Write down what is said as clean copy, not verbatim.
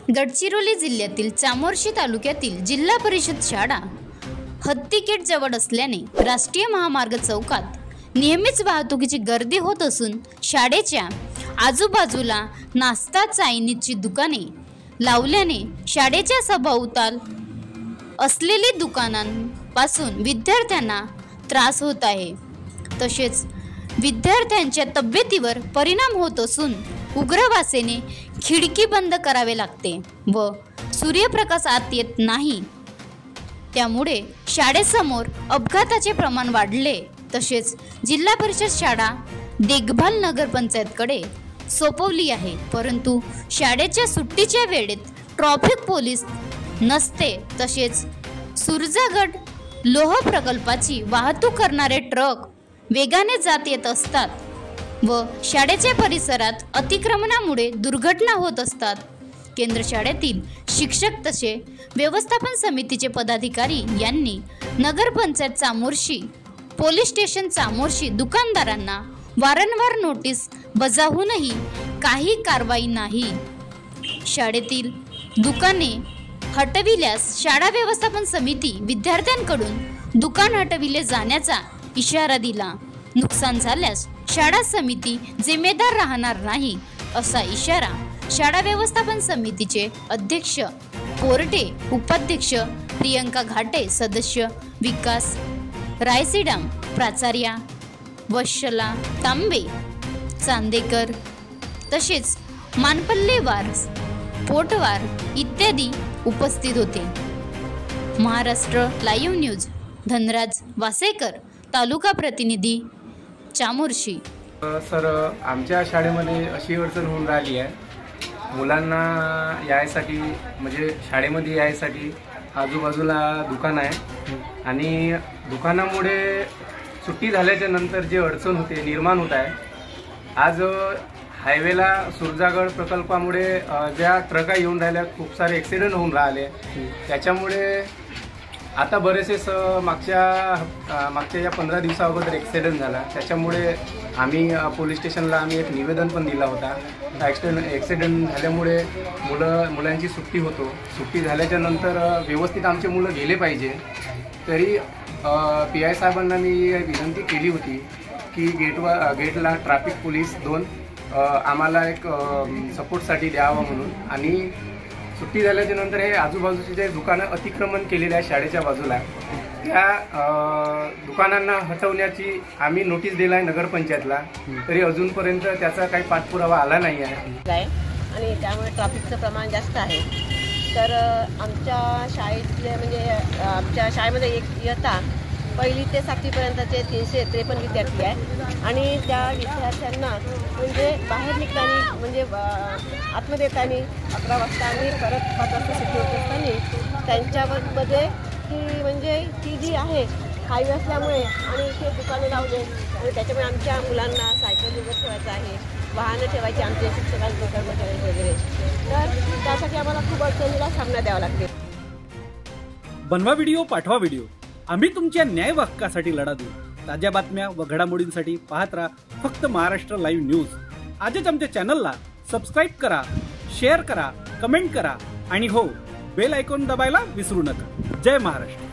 गडचिरोली जिल्ह्यातील चामोर्शी तालुक्यातील जिल्हा परिषद शाळा हत्तीकेट जवळ असल्याने राष्ट्रीय महामार्ग चौकात नेहमीच वाहतुकीची गर्दी होत असून शाळेच्या आजूबाजूला नाश्ता चायनीजची दुकाने लावल्याने शाळेच्या सभोवताल असलेली दुकानांपासून विद्यार्थ्यांना त्रास होत आहे। तसेच विद्यार्थ्यांच्या तब्येतीवर परिणाम होत असून उग्र वासेने खिडकी बंद करावे लागते व सूर्यप्रकाश आत येत नाही। त्यामुळे शाळेसमोर अपघाताचे प्रमाण वाढले। तसेच जिल्हा परिषद शाळा देखभाल नगरपंचायतकडे सोपवली आहे, परंतु शाळेच्या सुट्टीच्या वेळेत ट्रॅफिक पोलीस नसते। तसेच सुरजागड लोह प्रकल्पाची वाहतूक करणारे ट्रक वेगाने जात येत असतात व शाळेच्या परिसरात अतिक्रमणामुळे दुर्घटना होत असतात। केंद्र शाळेतील शिक्षक तसे व्यवस्थापन समितीचे पदाधिकारी यांनी नगरपंचायत चामोर्शी, पोलीस स्टेशन चामोर्शी दुकानदारांना वारंवार नोटीस बजावूनही काही कारवाई नाही। शाळेतील दुकाने हटविल्यास शाळा व्यवस्थापन समिती विद्यार्थ्यांकडून दुकान हटविले जाण्याचा इशारा दिला। नुकसान झाल्यास शाळा समिती जिम्मेदार राहणार नाही असा इशारा शाळा व्यवस्थापन समितीचे अध्यक्ष कोरटे, उपाध्यक्ष प्रियंका घाटे, सदस्य विकास रायसीडाम, प्राचार्या वत्सला तांबे चांदेकर तसेच मानपल्लेवार, पोटवार इत्यादी उपस्थित होते। महाराष्ट्र लाईव्ह न्यूज धनराज वासेकर, तालुका प्रतिनिधी चामोर्शी। सर, आमच्या शाळेमध्ये अशी अडचण होऊन राहिली आहे, मुलांना यायसाठी म्हणजे शाळेमध्ये यायसाठी आजूबाजूला दुकान आहे आणि दुकानामुळे सुट्टी झाल्याच्या नंतर जे अडचण होते निर्माण होत आहे। आज हायवेला सुरजागड प्रकल्पामुळे ज्या ट्रका येऊन राहिल्या खूप सारे ॲक्सिडेंट होऊन राहिले, त्याच्यामुळे आता बरेचसे मागच्या या 15 दिवसा अगोदर ॲक्सिडेंट झाला। त्याच्यामुळे आम्ही पोलीस स्टेशनला एक निवेदन पण दिला होता। ॲक्सिडेंट झाल्यामुळे मुलांची सुट्टी होतो, सुट्टी झाल्याच्या नंतर व्यवस्थित आमचे मुलं गेले पाहिजे। तरी PI साहेबांना मी विनंती केली होती की गेटला ट्रॅफिक पोलीस 2 आम्हाला एक सपोर्टसाठी द्यावं म्हणून। आणि सुट्टी झाल्याच्या नंतर हे आजूबाजूचे जे दुकानं अतिक्रमण केलेले आहे शाळेच्या बाजूला, त्या दुकानांना हटवण्याची आम्ही नोटीस दिला आहे नगरपंचायतला, तरी अजूनपर्यंत त्याचा काही पाठपुरावा आला नाही आहे आणि त्यामुळे ट्रॅफिकचं प्रमाण जास्त आहे। तर आमच्या शाळेतले म्हणजे आमच्या शाळेमध्ये इयत्ता 1ली ते 7वीपर्यंतचे 353 विद्यार्थी आहे आणि त्या विद्यार्थ्यांना म्हणजे बाहेर निघताना म्हणजे आतमध्ये येताना 11 वाजता आणि परत 5 वाजता सुट्टी होत असताना त्यांच्यामध्ये की म्हणजे ती जी आहे हायवे असल्यामुळे आणि इथे दुकाने लावले आणि त्याच्यामुळे आमच्या मुलांना सायकल वगैरे ठेवायचं आहे, वाहनं ठेवायची आमचे शिक्षकांचे कर्मचारी वगैरे, तर त्यासाठी आम्हाला खूप अडचणीला सामना द्यावा लागते। बनवा व्हिडिओ, पाठवा व्हिडिओ, आम्ही तुमच्या न्याय हक्कासाठी लढा देऊ। ताज्या बातम्या व घडामोडींसाठी पाहत राहा फक्त महाराष्ट्र लाईव्ह न्यूज। आजच आमच्या चॅनलला सबस्क्राईब करा, शेअर करा, कमेंट करा आणि हो, बेल आयकॉन दबायला विसरू नका। जय महाराष्ट्र।